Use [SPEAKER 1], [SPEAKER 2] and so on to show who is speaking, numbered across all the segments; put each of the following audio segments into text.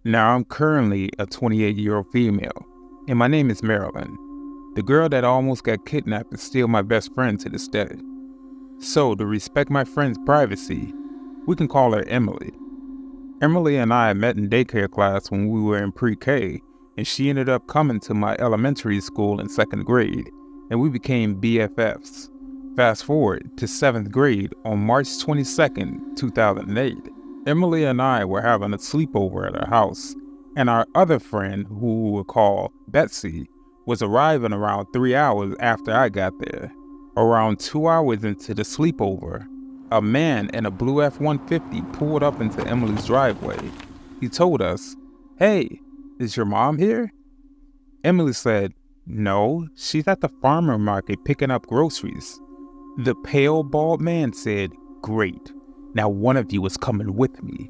[SPEAKER 1] Now, I'm currently a 28-year-old female, and my name is Marilyn. The girl that almost got kidnapped is still my best friend to this day. So, to respect my friend's privacy, we can call her Emily. Emily and I met in daycare class when we were in pre-K, and she ended up coming to my elementary school in 2nd grade, and we became BFFs. Fast forward to 7th grade on March 22nd, 2008. Emily and I were having a sleepover at our house, and our other friend, who we will call Betsy, was arriving around 3 hours after I got there. Around 2 hours into the sleepover, a man in a blue F-150 pulled up into Emily's driveway. He told us, "Hey, is your mom here?" Emily said, "No, she's at the farmer market picking up groceries." The pale, bald man said, "Great, now one of you is coming with me."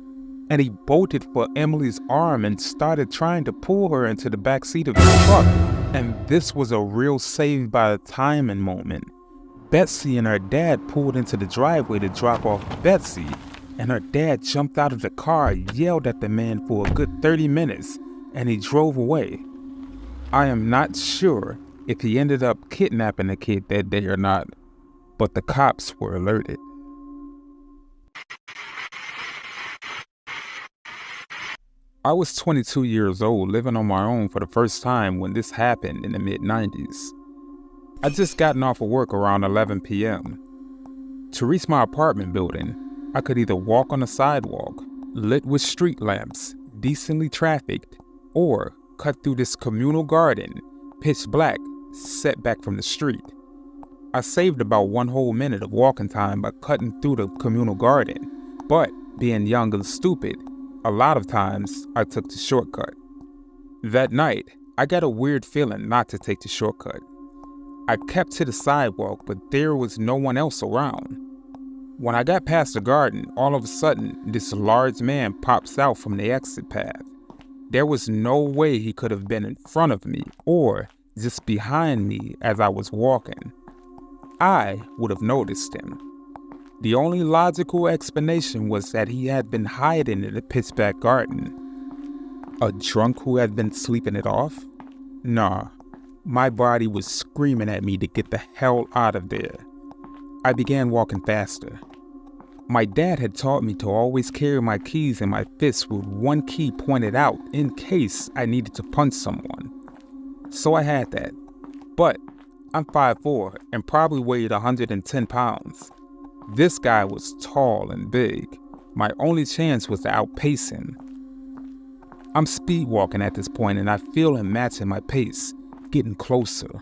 [SPEAKER 1] And he bolted for Emily's arm and started trying to pull her into the back seat of the truck. And this was a real save by the timing moment. Betsy and her dad pulled into the driveway to drop off Betsy, and her dad jumped out of the car, yelled at the man for a good 30 minutes, and he drove away. I am not sure if he ended up kidnapping the kid that day or not, but the cops were alerted. I was 22 years old, living on my own for the first time when this happened in the mid-90s. I just gotten off of work around 11 p.m. To reach my apartment building, I could either walk on a sidewalk, lit with street lamps, decently trafficked, or cut through this communal garden, pitch black, set back from the street. I saved about 1 whole minute of walking time by cutting through the communal garden, but being young and stupid, a lot of times I took the shortcut. That night, I got a weird feeling not to take the shortcut. I kept to the sidewalk, but there was no one else around. When I got past the garden, all of a sudden, this large man pops out from the exit path. There was no way he could have been in front of me or just behind me as I was walking. I would have noticed him. The only logical explanation was that he had been hiding in the pitch-black garden. A drunk who had been sleeping it off? Nah, my body was screaming at me to get the hell out of there. I began walking faster. My dad had taught me to always carry my keys in my fist with one key pointed out in case I needed to punch someone. So I had that. But I'm 5'4" and probably weighed 110 pounds. This guy was tall and big. My only chance was to outpace him. I'm speed walking at this point and I feel him matching my pace, getting closer.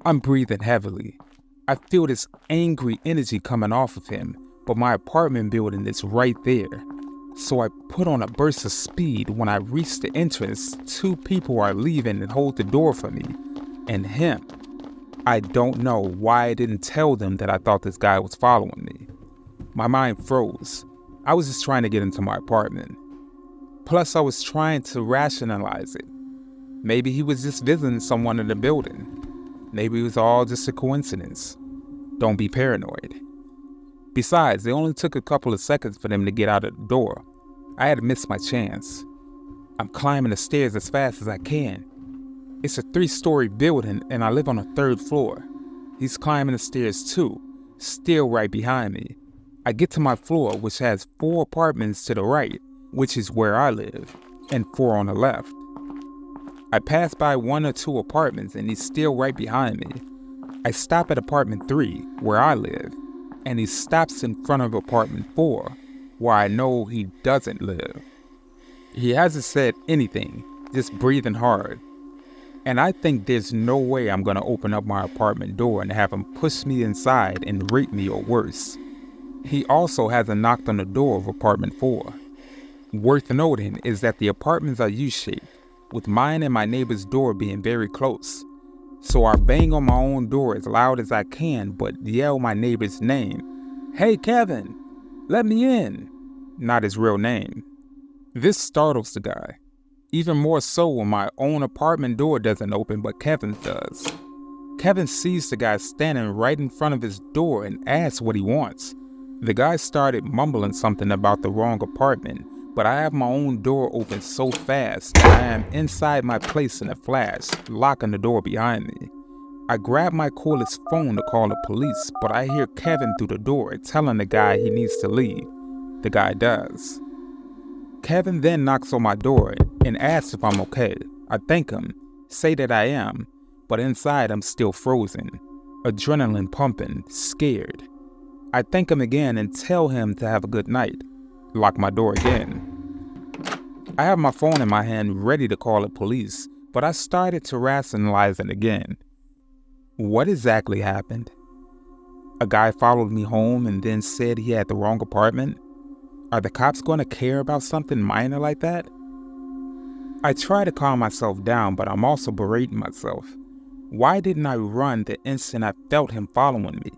[SPEAKER 1] I'm breathing heavily. I feel this angry energy coming off of him, but my apartment building is right there. So I put on a burst of speed. When I reach the entrance, 2 people are leaving and hold the door for me. And him. I don't know why I didn't tell them that I thought this guy was following me. My mind froze. I was just trying to get into my apartment. Plus, I was trying to rationalize it. Maybe he was just visiting someone in the building. Maybe it was all just a coincidence. Don't be paranoid. Besides, it only took a couple of seconds for them to get out of the door. I had missed my chance. I'm climbing the stairs as fast as I can. It's a 3-story building and I live on the 3rd floor. He's climbing the stairs too, still right behind me. I get to my floor, which has 4 apartments to the right, which is where I live, and 4 on the left. I pass by 1 or 2 apartments and he's still right behind me. I stop at apartment 3, where I live, and he stops in front of apartment 4, where I know he doesn't live. He hasn't said anything, just breathing hard. And I think there's no way I'm gonna open up my apartment door and have him push me inside and rape me or worse. He also hasn't knocked on the door of apartment 4. Worth noting is that the apartments are U-shaped, with mine and my neighbor's door being very close. So I bang on my own door as loud as I can, but yell my neighbor's name. "Hey Kevin, let me in." Not his real name. This startles the guy. Even more so when my own apartment door doesn't open, but Kevin's does. Kevin sees the guy standing right in front of his door and asks what he wants. The guy started mumbling something about the wrong apartment, but I have my own door open so fast that I am inside my place in a flash, locking the door behind me. I grab my cordless phone to call the police, but I hear Kevin through the door telling the guy he needs to leave. The guy does. Kevin then knocks on my door and asks if I'm okay. I thank him, say that I am, but inside I'm still frozen, adrenaline pumping, scared. I thank him again and tell him to have a good night. Lock my door again. I have my phone in my hand ready to call the police, but I started to rationalize it again. What exactly happened? A guy followed me home and then said he had the wrong apartment? Are the cops going to care about something minor like that? I try to calm myself down, but I'm also berating myself. Why didn't I run the instant I felt him following me?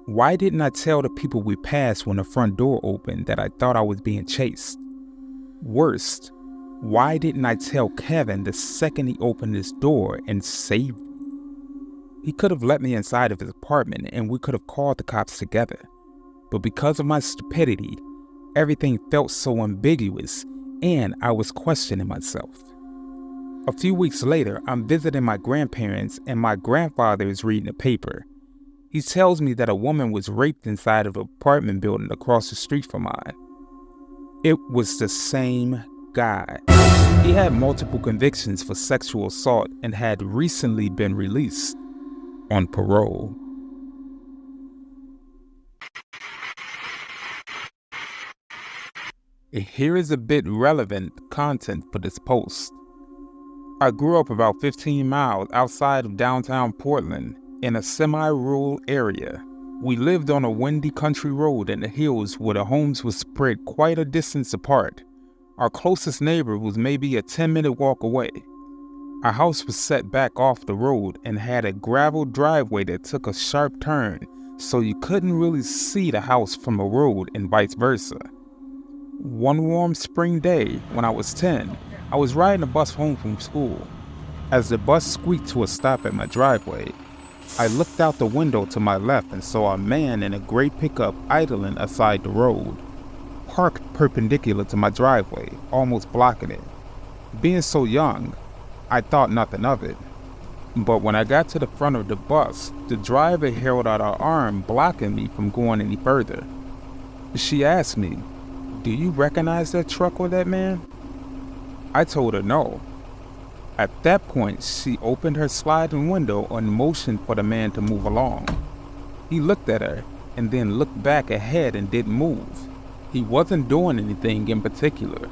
[SPEAKER 1] Why didn't I tell the people we passed when the front door opened that I thought I was being chased? Worst, why didn't I tell Kevin the second he opened his door and saved me? He could have let me inside of his apartment and we could have called the cops together. But because of my stupidity, everything felt so ambiguous and I was questioning myself. A few weeks later, I'm visiting my grandparents and my grandfather is reading the paper. He tells me that a woman was raped inside of an apartment building across the street from mine. It was the same guy. He had multiple convictions for sexual assault and had recently been released on parole. Here is a bit relevant content for this post. I grew up about 15 miles outside of downtown Portland in a semi-rural area. We lived on a windy country road in the hills where the homes were spread quite a distance apart. Our closest neighbor was maybe a 10-minute walk away. Our house was set back off the road and had a gravel driveway that took a sharp turn, so you couldn't really see the house from the road and vice versa. One warm spring day when I was 10, I was riding a bus home from school. As the bus squeaked to a stop at my driveway, I looked out the window to my left and saw a man in a gray pickup idling aside the road, parked perpendicular to my driveway, almost blocking it. Being so young, I thought nothing of it. But when I got to the front of the bus, the driver held out her arm, blocking me from going any further. She asked me, "Do you recognize that truck or that man?" I told her no. At that point, she opened her sliding window and motioned for the man to move along. He looked at her and then looked back ahead and didn't move. He wasn't doing anything in particular.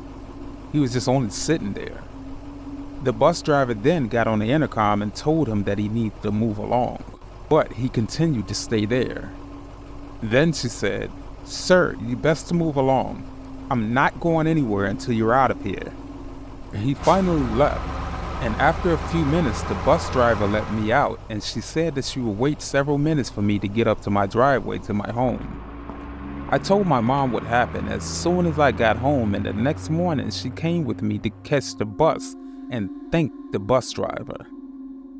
[SPEAKER 1] He was just only sitting there. The bus driver then got on the intercom and told him that he needed to move along, but he continued to stay there. Then she said, "Sir, you best to move along. I'm not going anywhere until you're out of here." He finally left, and after a few minutes, the bus driver let me out, and she said that she would wait several minutes for me to get up to my driveway to my home. I told my mom what happened as soon as I got home, and the next morning she came with me to catch the bus and thanked the bus driver.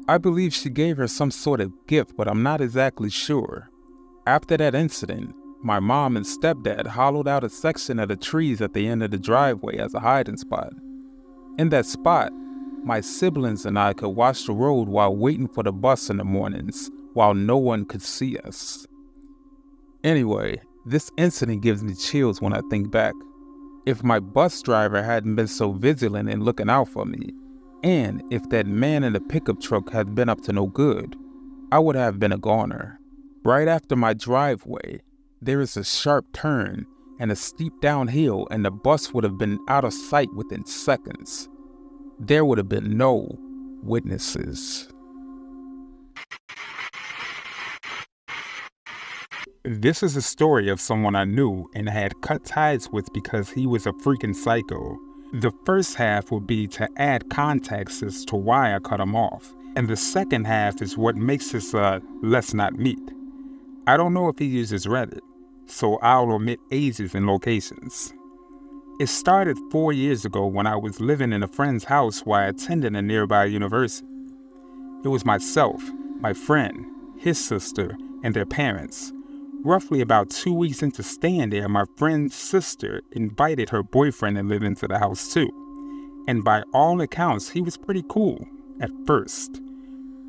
[SPEAKER 1] I believe she gave her some sort of gift, but I'm not exactly sure. After that incident, my mom and stepdad hollowed out a section of the trees at the end of the driveway as a hiding spot. In that spot, my siblings and I could watch the road while waiting for the bus in the mornings, while no one could see us. Anyway, this incident gives me chills when I think back. If my bus driver hadn't been so vigilant in looking out for me, and if that man in the pickup truck had been up to no good, I would have been a goner. Right after my driveway, there is a sharp turn and a steep downhill, and the bus would have been out of sight within seconds. There would have been no witnesses. This is a story of someone I knew and had cut ties with because he was a freaking psycho. The first half would be to add context as to why I cut him off, and the second half is what makes this let's not meet. I don't know if he uses Reddit, so I'll omit ages and locations. It started 4 years ago when I was living in a friend's house while attending a nearby university. It was myself, my friend, his sister, and their parents. Roughly about 2 weeks into staying there, my friend's sister invited her boyfriend to live into the house too. And by all accounts, he was pretty cool at first.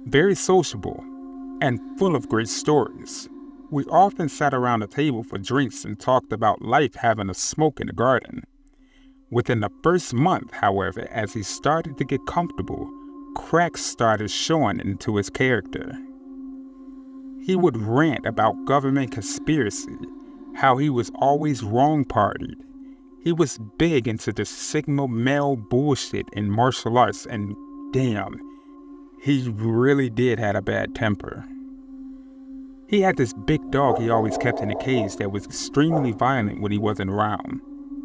[SPEAKER 1] Very sociable and full of great stories. We often sat around a table for drinks and talked about life having a smoke in the garden. Within the first month, however, as he started to get comfortable, cracks started showing into his character. He would rant about government conspiracy, how he was always wrong-partied. He was big into the signal male bullshit in martial arts, and damn, he really did have a bad temper. He had this big dog he always kept in a cage that was extremely violent when he wasn't around.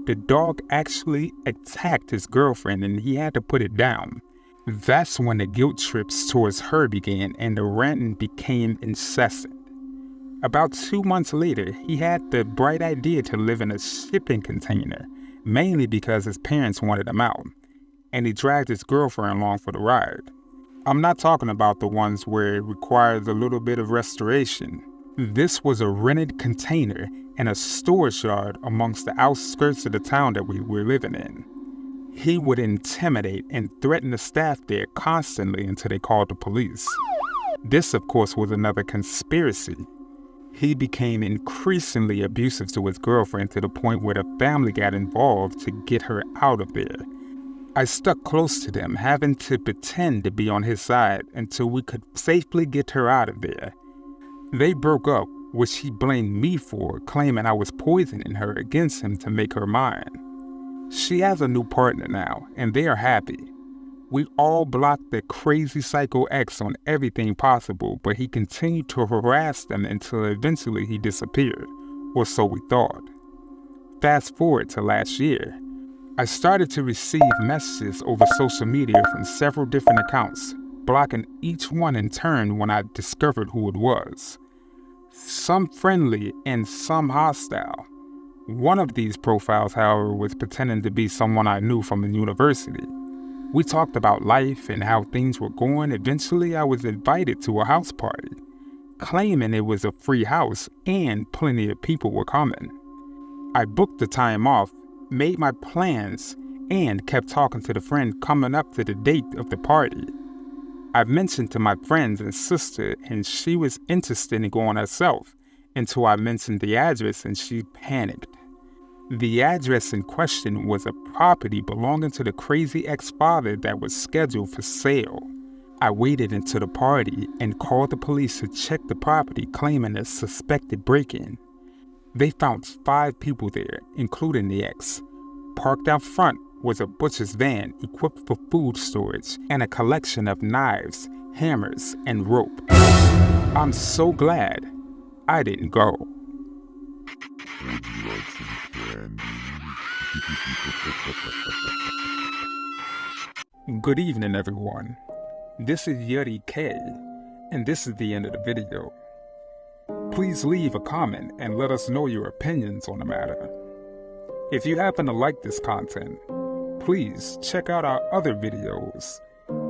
[SPEAKER 1] The dog actually attacked his girlfriend and he had to put it down. That's when the guilt trips towards her began and the ranting became incessant. About 2 months later, he had the bright idea to live in a shipping container, mainly because his parents wanted him out, and he dragged his girlfriend along for the ride. I'm not talking about the ones where it requires a little bit of restoration. This was a rented container and a storage yard amongst the outskirts of the town that we were living in. He would intimidate and threaten the staff there constantly until they called the police. This, of course, was another conspiracy. He became increasingly abusive to his girlfriend to the point where the family got involved to get her out of there. I stuck close to them, having to pretend to be on his side until we could safely get her out of there. They broke up, which he blamed me for, claiming I was poisoning her against him to make her mine. She has a new partner now, and they are happy. We all blocked the crazy psycho ex on everything possible, but he continued to harass them until eventually he disappeared, or so we thought. Fast forward to last year. I started to receive messages over social media from several different accounts, blocking each one in turn when I discovered who it was. Some friendly and some hostile. One of these profiles, however, was pretending to be someone I knew from the university. We talked about life and how things were going. Eventually, I was invited to a house party, claiming it was a free house and plenty of people were coming. I booked the time off, made my plans, and kept talking to the friend coming up to the date of the party. I mentioned to my friends and sister, and she was interested in going herself, until I mentioned the address and she panicked. The address in question was a property belonging to the crazy ex-father that was scheduled for sale. I waited until the party and called the police to check the property, claiming a suspected break-in. They found 5 people there, including the ex. Parked out front was a butcher's van equipped for food storage and a collection of knives, hammers, and rope. I'm so glad I didn't go.
[SPEAKER 2] Would you like some candy?
[SPEAKER 1] Good evening, everyone. This is Yuri K, and this is the end of the video. Please leave a comment and let us know your opinions on the matter. If you happen to like this content, please check out our other videos.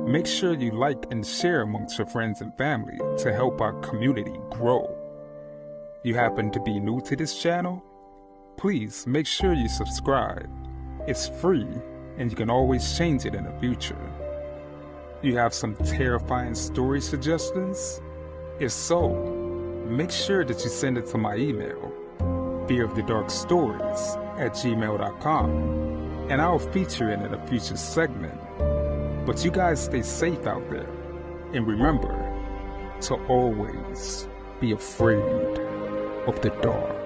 [SPEAKER 1] Make sure you like and share amongst your friends and family to help our community grow. You happen to be new to this channel? Please make sure you subscribe. It's free and you can always change it in the future. You have some terrifying story suggestions? If so, make sure that you send it to my email, fearofthedarkstories@gmail.com, and I'll feature it in a future segment. But you guys stay safe out there, and remember to always be afraid of the dark.